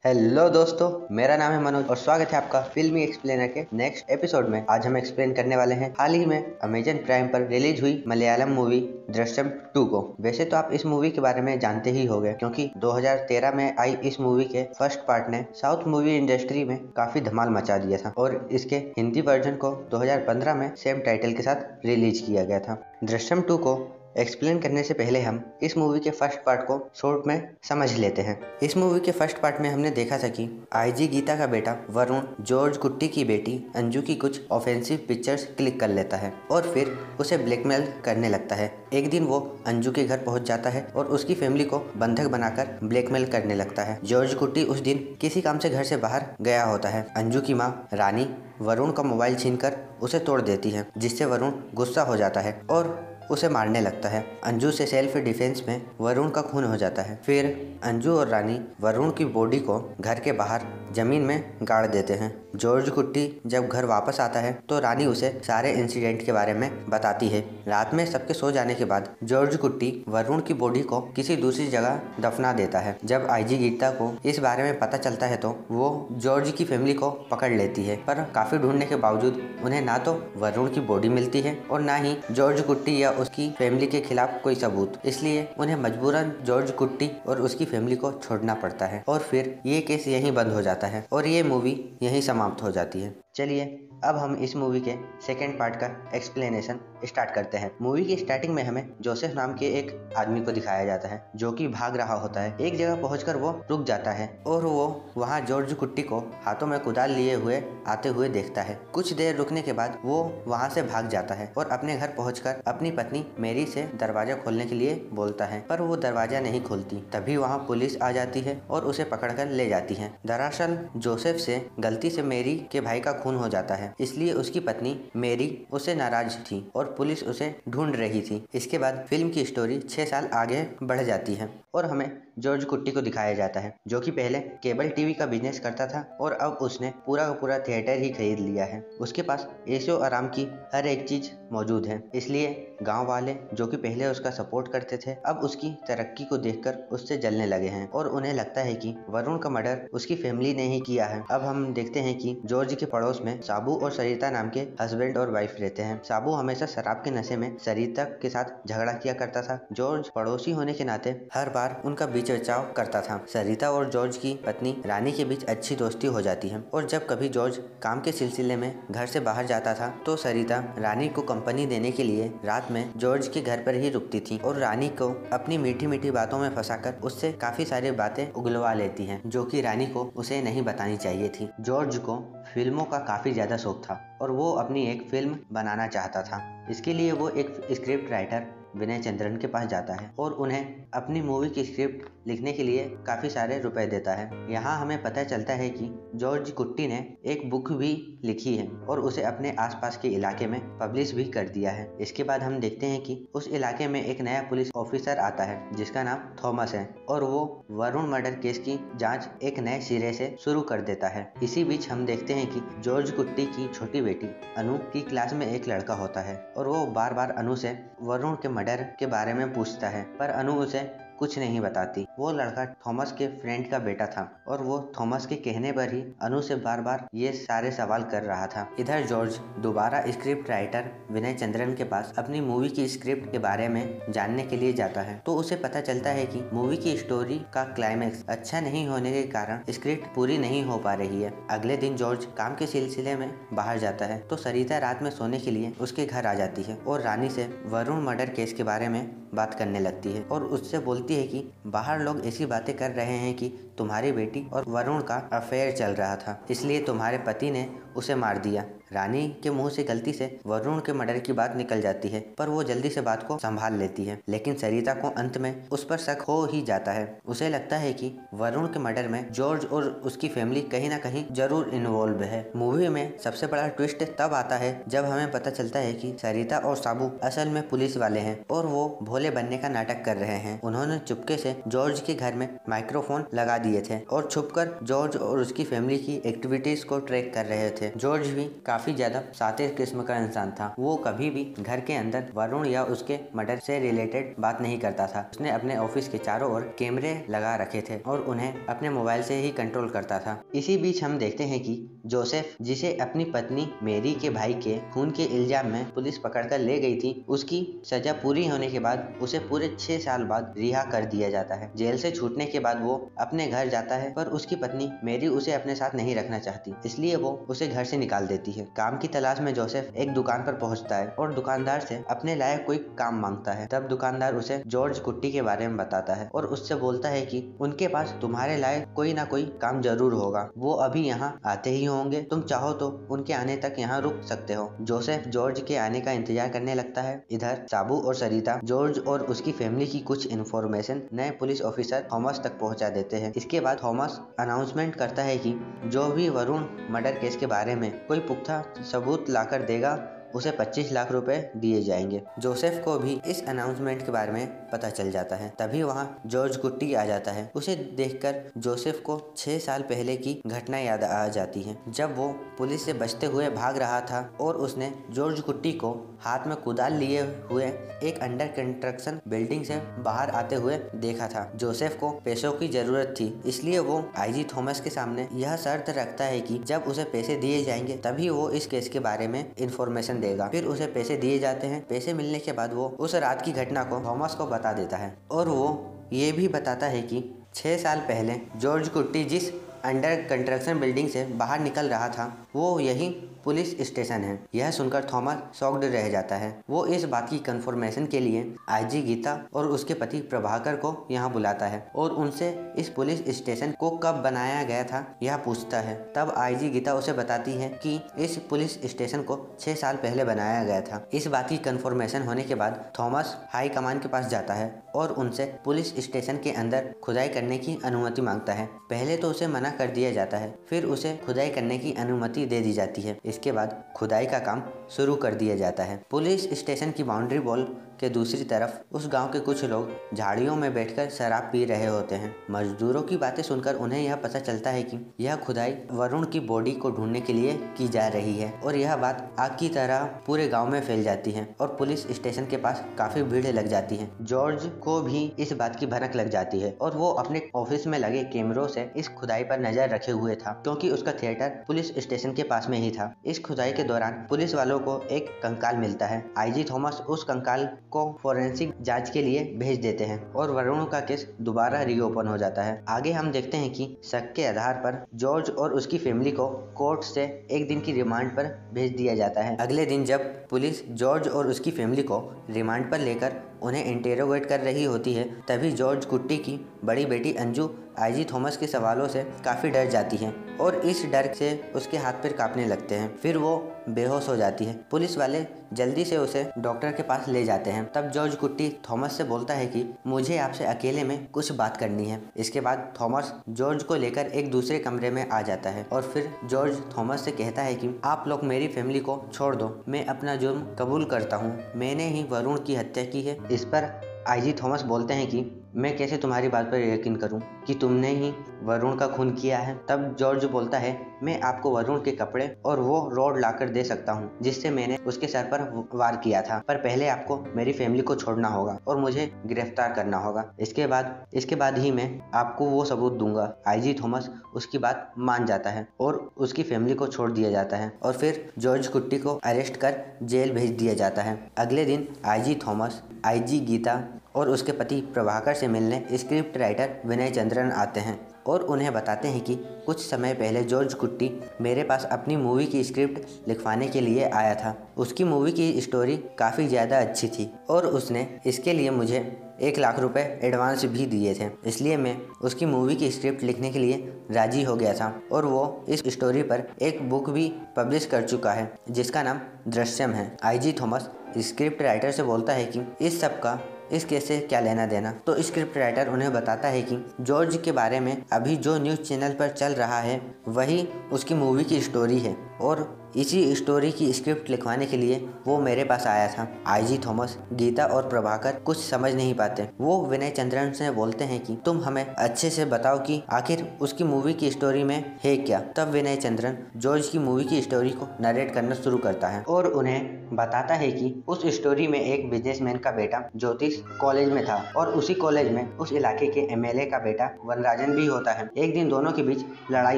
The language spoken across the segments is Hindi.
हेलो दोस्तों, मेरा नाम है मनोज और स्वागत है आपका फिल्मी एक्सप्लेनर के नेक्स्ट एपिसोड में। आज हम एक्सप्लेन करने वाले हैं हाल ही में अमेजन प्राइम पर रिलीज हुई मलयालम मूवी दृश्यम 2 को। वैसे तो आप इस मूवी के बारे में जानते ही होंगे क्योंकि 2013 में आई इस मूवी के फर्स्ट पार्ट ने साउथ मूवी इंडस्ट्री में काफी धमाल मचा दिया था और इसके हिंदी वर्जन को 2015 में सेम टाइटल के साथ रिलीज किया गया था। दृश्यम 2 को एक्सप्लेन करने से पहले हम इस मूवी के फर्स्ट पार्ट को शॉर्ट में समझ लेते हैं। इस मूवी के फर्स्ट पार्ट में हमने देखा था कि आईजी गीता का बेटा वरुण जॉर्ज कुट्टी की बेटी अंजू की कुछ ऑफेंसिव पिक्चर्स क्लिक कर लेता है और फिर उसे ब्लैकमेल करने लगता है। एक दिन वो अंजू के घर पहुंच जाता है और उसकी फैमिली को बंधक बनाकर ब्लैकमेल करने लगता है। जॉर्ज कुट्टी उस दिन किसी काम से घर से बाहर गया होता है। अंजू की माँ रानी वरुण का मोबाइल छीनकर उसे तोड़ देती है, जिससे वरुण गुस्सा हो जाता है और उसे मारने लगता है। अंजू से सेल्फ डिफेंस में वरुण का खून हो जाता है। फिर अंजू और रानी वरुण की बॉडी को घर के बाहर जमीन में गाड़ देते हैं। जॉर्ज कुट्टी जब घर वापस आता है तो रानी उसे सारे इंसिडेंट के बारे में बताती है। रात में सबके सो जाने के बाद जॉर्ज कुट्टी वरुण की बॉडी को किसी दूसरी जगह दफना देता है। जब आईजी गीता को इस बारे में पता चलता है तो वो जॉर्ज की फैमिली को पकड़ लेती है, पर काफी ढूंढने के बावजूद उन्हें ना तो वरुण की बॉडी मिलती है और ना ही जॉर्ज कुट्टी या उसकी फैमिली के खिलाफ कोई सबूत। इसलिए उन्हें मजबूरन जॉर्ज कुट्टी और उसकी फैमिली को छोड़ना पड़ता है और फिर ये केस यहीं बंद हो जाता है और ये मूवी यहीं समाप्त हो जाती है। चलिए अब हम इस मूवी के सेकेंड पार्ट का एक्सप्लेनेशन स्टार्ट करते हैं। मूवी की स्टार्टिंग में हमें जोसेफ नाम के एक आदमी को दिखाया जाता है जो कि भाग रहा होता है। एक जगह पहुंचकर वो रुक जाता है और वो वहां जॉर्ज कुट्टी को हाथों में कुदाल लिए हुए आते हुए देखता है। कुछ देर रुकने के बाद वो वहां से भाग जाता है और अपने घर पहुंचकर अपनी पत्नी मेरी से दरवाजा खोलने के लिए बोलता है, पर वो दरवाजा नहीं खोलती। तभी वहाँ पुलिस आ जाती है और उसे पकड़कर ले जाती है। दरअसल जोसेफ से गलती से मेरी के भाई का खून हो जाता है, इसलिए उसकी पत्नी मेरी उससे नाराज थी और पुलिस उसे ढूंढ रही थी। इसके बाद फिल्म की स्टोरी 6 साल आगे बढ़ जाती है और हमें जॉर्ज कुट्टी को दिखाया जाता है जो कि पहले केबल टीवी का बिजनेस करता था और अब उसने पूरा का पूरा थिएटर ही खरीद लिया है। उसके पास ऐशो आराम की हर एक चीज मौजूद है, इसलिए गांव वाले जो कि पहले उसका सपोर्ट करते थे अब उसकी तरक्की को देखकर उससे जलने लगे हैं और उन्हें लगता है कि वरुण का मर्डर उसकी फैमिली ने ही किया है। अब हम देखते हैं कि जॉर्ज के पड़ोस में साबू और सरिता नाम के हस्बैंड और वाइफ रहते हैं। साबू हमेशा शराब के नशे में सरिता के साथ झगड़ा किया करता था। जॉर्ज पड़ोसी होने के नाते हर बार उनका बीच बचाव करता था। सरिता और जॉर्ज की पत्नी रानी के बीच अच्छी दोस्ती हो जाती है और जब कभी जॉर्ज काम के सिलसिले में घर से बाहर जाता था तो सरिता रानी को कंपनी देने के लिए रात में जॉर्ज के घर पर ही रुकती थी और रानी को अपनी मीठी मीठी बातों में फंसाकर उससे काफी सारी बातें उगलवा लेती हैं जो कि रानी को उसे नहीं बतानी चाहिए थी। जॉर्ज को फिल्मों का काफी ज्यादा शौक था और वो अपनी एक फिल्म बनाना चाहता था। इसके लिए वो एक स्क्रिप्ट राइटर विनय चंद्रन के पास जाता है और उन्हें अपनी मूवी की स्क्रिप्ट लिखने के लिए काफी सारे रुपए देता है। यहाँ हमें पता चलता है कि जॉर्ज कुट्टी ने एक बुक भी लिखी है और उसे अपने आसपास के इलाके में पब्लिश भी कर दिया है। इसके बाद हम देखते हैं कि उस इलाके में एक नया पुलिस ऑफिसर आता है जिसका नाम थॉमस है और वो वरुण मर्डर केस की जांच एक नए सिरे से शुरू कर देता है। इसी बीच हम देखते हैं कि जॉर्ज कुट्टी की छोटी बेटी अनु की क्लास में एक लड़का होता है और वो बार बार अनु से वरुण के मर्डर के बारे में पूछता है, पर अनु उसे कुछ नहीं बताती। वो लड़का थॉमस के फ्रेंड का बेटा था और वो थॉमस के कहने पर ही अनु से बार बार ये सारे सवाल कर रहा था। इधर जॉर्ज दोबारा स्क्रिप्ट राइटर विनय चंद्रन के पास अपनी मूवी की स्क्रिप्ट के बारे में जानने के लिए जाता है तो उसे पता चलता है कि मूवी की स्टोरी का क्लाइमेक्स अच्छा नहीं होने के कारण स्क्रिप्ट पूरी नहीं हो पा रही है। अगले दिन जॉर्ज काम के सिलसिले में बाहर जाता है तो सरिता रात में सोने के लिए उसके घर आ जाती है और रानी से वरुण मर्डर केस के बारे में बात करने लगती है और उससे बोलती है कि बाहर लोग ऐसी बातें कर रहे हैं कि तुम्हारी बेटी और वरुण का अफेयर चल रहा था, इसलिए तुम्हारे पति ने उसे मार दिया। रानी के मुंह से गलती से वरुण के मर्डर की बात निकल जाती है पर वो जल्दी से बात को संभाल लेती है, लेकिन सरिता को अंत में उस पर शक हो ही जाता है। उसे लगता है कि वरुण के मर्डर में जॉर्ज और उसकी फैमिली कहीं ना कहीं जरूर इन्वॉल्व है। मूवी में सबसे बड़ा ट्विस्ट तब आता है जब हमें पता चलता है कि सरिता और साबू असल में पुलिस वाले हैं और वो भोले बनने का नाटक कर रहे हैं। उन्होंने चुपके से जॉर्ज के घर में माइक्रोफोन लगा दिए थे और छुपकर जॉर्ज और उसकी फैमिली की एक्टिविटीज को ट्रैक कर रहे थे थे। जॉर्ज भी काफी ज्यादा शातिर किस्म का इंसान था। वो कभी भी घर के अंदर वरुण या उसके मर्डर से रिलेटेड बात नहीं करता था। उसने अपने ऑफिस के चारों ओर कैमरे लगा रखे थे और उन्हें अपने मोबाइल से ही कंट्रोल करता था। इसी बीच हम देखते हैं कि जोसेफ, जिसे अपनी पत्नी मेरी के भाई के खून के इल्जाम में पुलिस पकड़कर ले गई थी, उसकी सजा पूरी होने के बाद उसे पूरे 6 साल बाद रिहा कर दिया जाता है। जेल से छूटने के बाद वो अपने घर जाता है, पर उसकी पत्नी मेरी उसे अपने साथ नहीं रखना चाहती, इसलिए वो उसे घर से निकाल देती है। काम की तलाश में जोसेफ एक दुकान पर पहुंचता है और दुकानदार से अपने लायक कोई काम मांगता है। तब दुकानदार उसे जॉर्ज कुट्टी के बारे में बताता है और उससे बोलता है कि उनके पास तुम्हारे लायक कोई ना कोई काम जरूर होगा। वो अभी यहाँ आते ही होंगे, तुम चाहो तो उनके आने तक यहाँ रुक सकते हो। जोसेफ जॉर्ज के आने का इंतजार करने लगता है। इधर साबू और सरिता जॉर्ज और उसकी फैमिली की कुछ इन्फॉर्मेशन नए पुलिस ऑफिसर थॉमस तक पहुँचा देते हैं। इसके बाद थॉमस अनाउंसमेंट करता है कि जो भी वरुण मर्डर केस के बारे में कोई पुख्ता सबूत लाकर देगा, उसे 25 लाख रुपए दिए जाएंगे। जोसेफ को भी इस अनाउंसमेंट के बारे में पता चल जाता है। तभी वहाँ जॉर्ज कुट्टी आ जाता है। उसे देखकर जोसेफ को 6 साल पहले की घटना याद आ जाती है, जब वो पुलिस से बचते हुए भाग रहा था और उसने जॉर्ज कुट्टी को हाथ में कुदाल लिए हुए एक अंडर कंस्ट्रक्शन बिल्डिंग से बाहर आते हुए देखा था। जोसेफ को पैसों की जरूरत थी, इसलिए वो आईजी थॉमस के सामने यह शर्त रखता है कि जब उसे पैसे दिए जाएंगे तभी वो इस केस के बारे में इंफॉर्मेशन देगा। फिर उसे पैसे दिए जाते हैं। पैसे मिलने के बाद वो उस रात की घटना को थॉमस को बता देता है और वो ये भी बताता है कि 6 साल पहले जॉर्ज कुट्टी जिस अंडर कंस्ट्रक्शन बिल्डिंग से बाहर निकल रहा था वो यही पुलिस स्टेशन है। यह सुनकर थॉमस शॉक्ड रह जाता है। वो इस बात की कंफर्मेशन के लिए आईजी गीता और उसके पति प्रभाकर को यहाँ बुलाता है और उनसे इस पुलिस स्टेशन को कब बनाया गया था यह पूछता है। तब आईजी गीता उसे बताती है कि इस पुलिस स्टेशन को 6 साल पहले बनाया गया था। इस बात की कंफर्मेशन होने के बाद थॉमस हाई कमान के पास जाता है और उनसे पुलिस स्टेशन के अंदर खुदाई करने की अनुमति मांगता है। पहले तो उसे मना कर दिया जाता है, फिर उसे खुदाई करने की अनुमति दे दी जाती है। इसके बाद खुदाई का काम शुरू कर दिया जाता है। पुलिस स्टेशन की बाउंड्री वॉल के दूसरी तरफ उस गांव के कुछ लोग झाड़ियों में बैठकर शराब पी रहे होते हैं। मजदूरों की बातें सुनकर उन्हें यह पता चलता है कि यह खुदाई वरुण की बॉडी को ढूंढने के लिए की जा रही है और यह बात आग की तरह पूरे गांव में फैल जाती है और पुलिस स्टेशन के पास काफी भीड़ लग जाती है। जॉर्ज को भी इस बात की भनक लग जाती है और वो अपने ऑफिस में लगे कैमरों से इस खुदाई पर नजर रखे हुए था, क्योंकि उसका थिएटर पुलिस स्टेशन के पास में ही था। इस खुदाई के दौरान पुलिस वालों को एक कंकाल मिलता है। आईजी थॉमस उस कंकाल को फोरेंसिक जांच के लिए भेज देते हैं और वरुण का केस दोबारा रीओपन हो जाता है। आगे हम देखते हैं कि शक के आधार पर जॉर्ज और उसकी फैमिली को कोर्ट से एक दिन की रिमांड पर भेज दिया जाता है। अगले दिन जब पुलिस जॉर्ज और उसकी फैमिली को रिमांड पर लेकर उन्हें इंटेरोगेट कर रही होती है, तभी जॉर्ज कुट्टी की बड़ी बेटी अंजू आईजी थॉमस के सवालों से काफ़ी डर जाती है और इस डर से उसके हाथ पैर कांपने लगते हैं। फिर वो बेहोश हो जाती है। पुलिस वाले जल्दी से उसे डॉक्टर के पास ले जाते हैं। तब जॉर्ज कुट्टी थॉमस से बोलता है कि मुझे आपसे अकेले में कुछ बात करनी है। इसके बाद थॉमस जॉर्ज को लेकर एक दूसरे कमरे में आ जाता है और फिर जॉर्ज थॉमस से कहता है कि आप लोग मेरी फैमिली को छोड़ दो, मैं अपना जुर्म कबूल करता हूँ, मैंने ही वरुण की हत्या की है। इस पर आईजी थॉमस बोलते हैं कि मैं कैसे तुम्हारी बात पर यकीन करूं कि तुमने ही वरुण का खून किया है। तब जॉर्ज बोलता है मैं आपको वरुण के कपड़े और वो रॉड लाकर दे सकता हूं जिससे मैंने उसके सर पर वार किया था, पर पहले आपको मेरी फैमिली को छोड़ना होगा और मुझे गिरफ्तार करना होगा। इसके बाद ही मैं आपको वो सबूत दूंगा। आईजी थॉमस उसकी बात मान जाता है और उसकी फैमिली को छोड़ दिया जाता है और फिर जॉर्ज कुट्टी को अरेस्ट कर जेल भेज दिया जाता है। अगले दिन आईजी थॉमस, आईजी गीता और उसके पति प्रभाकर से मिलने स्क्रिप्ट राइटर विनय चंद्रन आते हैं और उन्हें बताते हैं कि कुछ समय पहले जॉर्ज कुट्टी मेरे पास अपनी मूवी की स्क्रिप्ट लिखवाने के लिए आया था। उसकी मूवी की स्टोरी काफ़ी ज़्यादा अच्छी थी और उसने इसके लिए मुझे 1 लाख रुपए एडवांस भी दिए थे, इसलिए मैं उसकी मूवी की स्क्रिप्ट लिखने के लिए राजी हो गया था और वो इस स्टोरी पर एक बुक भी पब्लिश कर चुका है जिसका नाम दृश्यम है। आईजी थॉमस स्क्रिप्ट राइटर से बोलता है कि इस सब का इस केस से क्या लेना देना। तो स्क्रिप्ट राइटर उन्हें बताता है कि जॉर्ज के बारे में अभी जो न्यूज़ चैनल पर चल रहा है वही उसकी मूवी की स्टोरी है और इसी स्टोरी की स्क्रिप्ट लिखवाने के लिए वो मेरे पास आया था। आईजी थॉमस, गीता और प्रभाकर कुछ समझ नहीं पाते। वो विनय चंद्रन से बोलते हैं कि तुम हमें अच्छे से बताओ कि आखिर उसकी मूवी की स्टोरी में है क्या। तब विनय चंद्रन जॉर्ज की मूवी की स्टोरी को नरेट करना शुरू करता है और उन्हें बताता है कि उस स्टोरी में एक बिजनेसमैन का बेटा ज्योतिष कॉलेज में था और उसी कॉलेज में उस इलाके के एमएलए का बेटा वनराजन भी होता है। एक दिन दोनों के बीच लड़ाई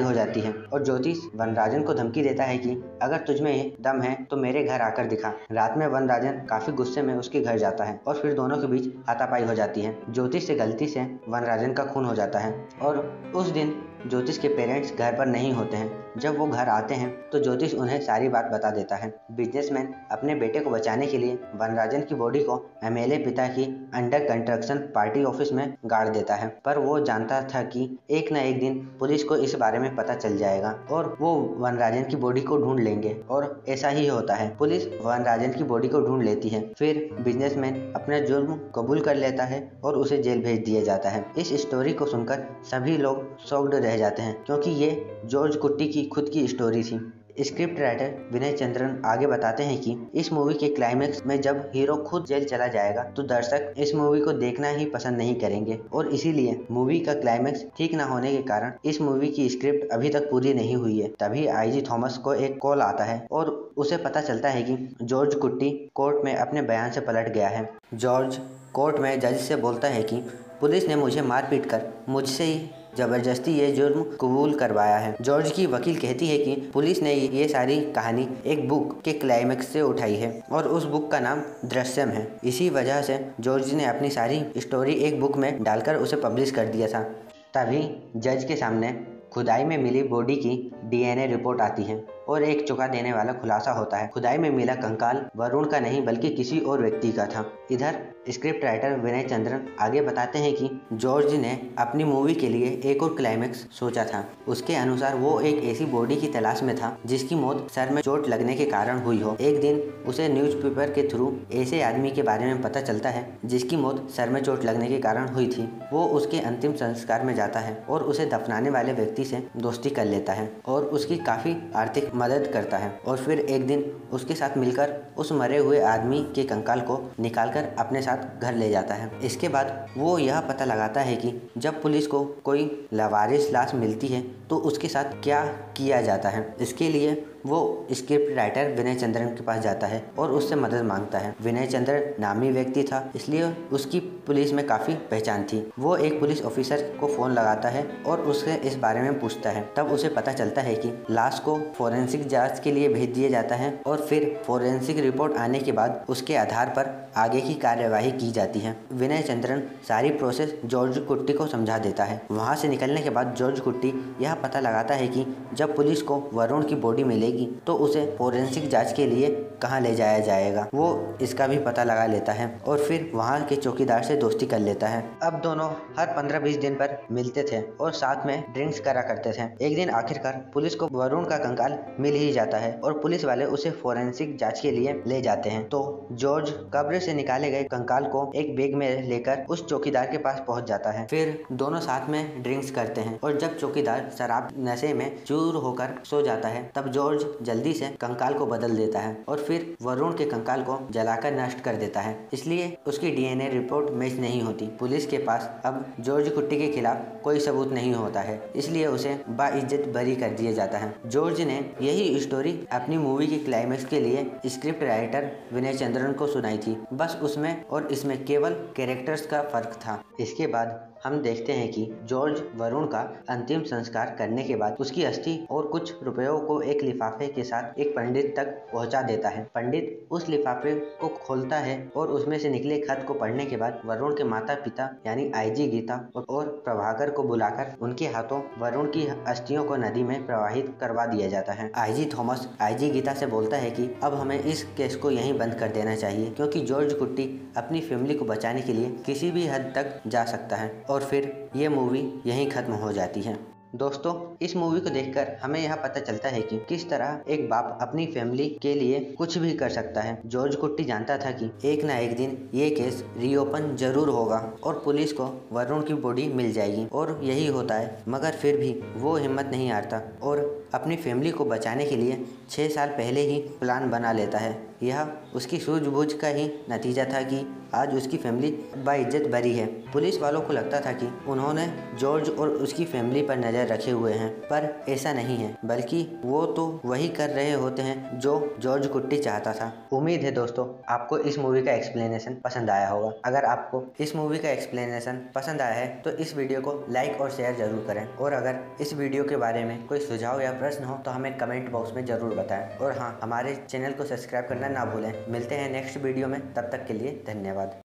हो जाती है और ज्योतिष वनराजन को धमकी देता है कि अगर तुझमें दम है तो मेरे घर आकर दिखा। रात में वनराजन काफी गुस्से में उसके घर जाता है और फिर दोनों के बीच हाथापाई हो जाती है। ज्योतिष से गलती से वनराजन का खून हो जाता है और उस दिन ज्योतिष के पेरेंट्स घर पर नहीं होते हैं। जब वो घर आते हैं तो ज्योतिष उन्हें सारी बात बता देता है। बिजनेसमैन अपने बेटे को बचाने के लिए वनराजन की बॉडी को एमएलए पिता की अंडर कंस्ट्रक्शन पार्टी ऑफिस में गाड़ देता है, पर वो जानता था कि एक न एक दिन पुलिस को इस बारे में पता चल जाएगा और वो वनराजन की बॉडी को ढूंढ लेंगे। और ऐसा ही होता है, पुलिस वनराजन की बॉडी को ढूंढ लेती है। फिर बिजनेसमैन अपना जुर्म कबूल कर लेता है और उसे जेल भेज दिया जाता है। इस स्टोरी को सुनकर सभी लोग शॉक्ड रह जाते हैं क्योंकि ये जॉर्ज कुट्टी की खुद की स्टोरी थी। स्क्रिप्ट राइटर विनय चंद्रन आगे बताते हैं कि इस मूवी के क्लाइमेक्स में जब हीरो खुद जेल चला जाएगा तो दर्शक इस मूवी को देखना ही पसंद नहीं करेंगे और इसीलिए मूवी का क्लाइमेक्स ठीक न होने के कारण इस मूवी की स्क्रिप्ट अभी तक पूरी नहीं हुई है। तभी आईजी थॉमस को एक कॉल आता है और उसे पता चलता है कि जॉर्ज कुट्टी कोर्ट में अपने बयान से पलट गया है। जॉर्ज कोर्ट में जज से बोलता है कि पुलिस ने मुझे मारपीट कर मुझसे ही जबरदस्ती ये जुर्म कबूल करवाया है। जॉर्ज की वकील कहती है कि पुलिस ने ये सारी कहानी एक बुक के क्लाइमेक्स से उठाई है और उस बुक का नाम दृश्यम है। इसी वजह से जॉर्ज ने अपनी सारी स्टोरी एक बुक में डालकर उसे पब्लिश कर दिया था। तभी जज के सामने खुदाई में मिली बॉडी की डीएनए रिपोर्ट आती है और एक चौंका देने वाला खुलासा होता है। खुदाई में मिला कंकाल वरुण का नहीं बल्कि किसी और व्यक्ति का था। इधर स्क्रिप्ट राइटर विनय चंद्रन आगे बताते हैं कि जॉर्ज ने अपनी मूवी के लिए एक और क्लाइमेक्स सोचा था। उसके अनुसार वो एक ऐसी बॉडी की तलाश में था जिसकी मौत सर में चोट लगने के कारण हुई हो। एक दिन उसे न्यूज़पेपर के थ्रू ऐसे आदमी के बारे में पता चलता है जिसकी मौत सर में चोट लगने के कारण हुई थी। वो उसके अंतिम संस्कार में जाता है और उसे दफनाने वाले व्यक्ति से दोस्ती कर लेता है और उसकी काफी आर्थिक मदद करता है और फिर एक दिन उसके साथ मिलकर उस मरे हुए आदमी के कंकाल को निकालकर अपने साथ घर ले जाता है। इसके बाद वो यह पता लगाता है कि जब पुलिस को कोई लावारिस लाश मिलती है तो उसके साथ क्या किया जाता है। इसके लिए वो स्क्रिप्ट राइटर विनय चंद्रन के पास जाता है और उससे मदद मांगता है। विनय चंद्रन नामी व्यक्ति था इसलिए उसकी पुलिस में काफ़ी पहचान थी। वो एक पुलिस ऑफिसर को फ़ोन लगाता है और उससे इस बारे में पूछता है। तब उसे पता चलता है कि लाश को फोरेंसिक जांच के लिए भेज दिया जाता है और फिर फोरेंसिक रिपोर्ट आने के बाद उसके आधार पर आगे की कार्यवाही की जाती है। विनय चंद्रन सारी प्रोसेस जॉर्ज कुट्टी को समझा देता है। वहाँ से निकलने के बाद जॉर्ज कुट्टी यह पता लगाता है कि जब पुलिस को वरुण की बॉडी मिलेगी तो उसे फोरेंसिक जांच के लिए कहाँ ले जाया जाएगा। वो इसका भी पता लगा लेता है और फिर वहाँ के चौकीदार से दोस्ती कर लेता है। अब दोनों हर 15-20 दिन पर मिलते थे और साथ में ड्रिंक्स करा करते थे। एक दिन आखिरकार पुलिस को वरुण का कंकाल मिल ही जाता है और पुलिस वाले उसे फोरेंसिक जांच के लिए ले जाते हैं। तो जॉर्ज कब्र से निकाले गए कंकाल को एक बैग में लेकर उस चौकीदार के पास पहुंच जाता है। फिर दोनों साथ में ड्रिंक्स करते हैं और जब चौकीदार शराब नशे में चूर होकर सो जाता है तब जॉर्ज जल्दी से कंकाल को बदल देता है और फिर वरुण के कंकाल को जलाकर नष्ट कर देता है। इसलिए उसकी डीएनए रिपोर्ट मैच नहीं होती। पुलिस के पास अब जॉर्ज कुट्टी के खिलाफ कोई सबूत नहीं होता है इसलिए उसे बाइज्जत बरी कर दिया जाता है। जॉर्ज ने यही स्टोरी अपनी मूवी के क्लाइमेक्स के लिए स्क्रिप्ट राइटर विनय चंद्रन को सुनाई थी। बस उसमें और इसमें केवल कैरेक्टर्स का फर्क था। इसके बाद हम देखते हैं कि जॉर्ज वरुण का अंतिम संस्कार करने के बाद उसकी अस्थि और कुछ रुपयों को एक लिफाफे के साथ एक पंडित तक पहुंचा देता है। पंडित उस लिफाफे को खोलता है और उसमें से निकले खत को पढ़ने के बाद वरुण के माता पिता यानी आईजी गीता और प्रभाकर को बुलाकर उनके हाथों वरुण की अस्थियों को नदी में प्रवाहित करवा दिया जाता है। आईजी थॉमस आईजी गीता से बोलता है कि अब हमें इस केस को यहीं बंद कर देना चाहिए क्योंकि जॉर्ज कुट्टी अपनी फैमिली को बचाने के लिए किसी भी हद तक जा सकता है और फिर ये मूवी यहीं खत्म हो जाती है। दोस्तों, इस मूवी को देखकर हमें यह पता चलता है कि किस तरह एक बाप अपनी फैमिली के लिए कुछ भी कर सकता है। जॉर्ज कुट्टी जानता था कि एक ना एक दिन ये केस रीओपन जरूर होगा और पुलिस को वरुण की बॉडी मिल जाएगी, और यही होता है। मगर फिर भी वो हिम्मत नहीं हारता और अपनी फैमिली को बचाने के लिए 6 साल पहले ही प्लान बना लेता है। यह उसकी सूझबूझ का ही नतीजा था कि आज उसकी फैमिली बाइज्जत बरी है। पुलिस वालों को लगता था कि उन्होंने जॉर्ज और उसकी फैमिली पर नज़र रखे हुए हैं, पर ऐसा नहीं है, बल्कि वो तो वही कर रहे होते हैं जो जॉर्ज कुट्टी चाहता था। उम्मीद है दोस्तों, आपको इस मूवी का एक्सप्लेनेशन पसंद आया होगा। अगर आपको इस मूवी का एक्सप्लेनेशन पसंद आया है तो इस वीडियो को लाइक और शेयर जरूर करें, और अगर इस वीडियो के बारे में कोई सुझाव या प्रश्न हो तो हमें कमेंट बॉक्स में जरूर बताएं। और हाँ, हमारे चैनल को सब्सक्राइब करना ना भूलें। मिलते हैं नेक्स्ट वीडियो में, तब तक के लिए धन्यवाद।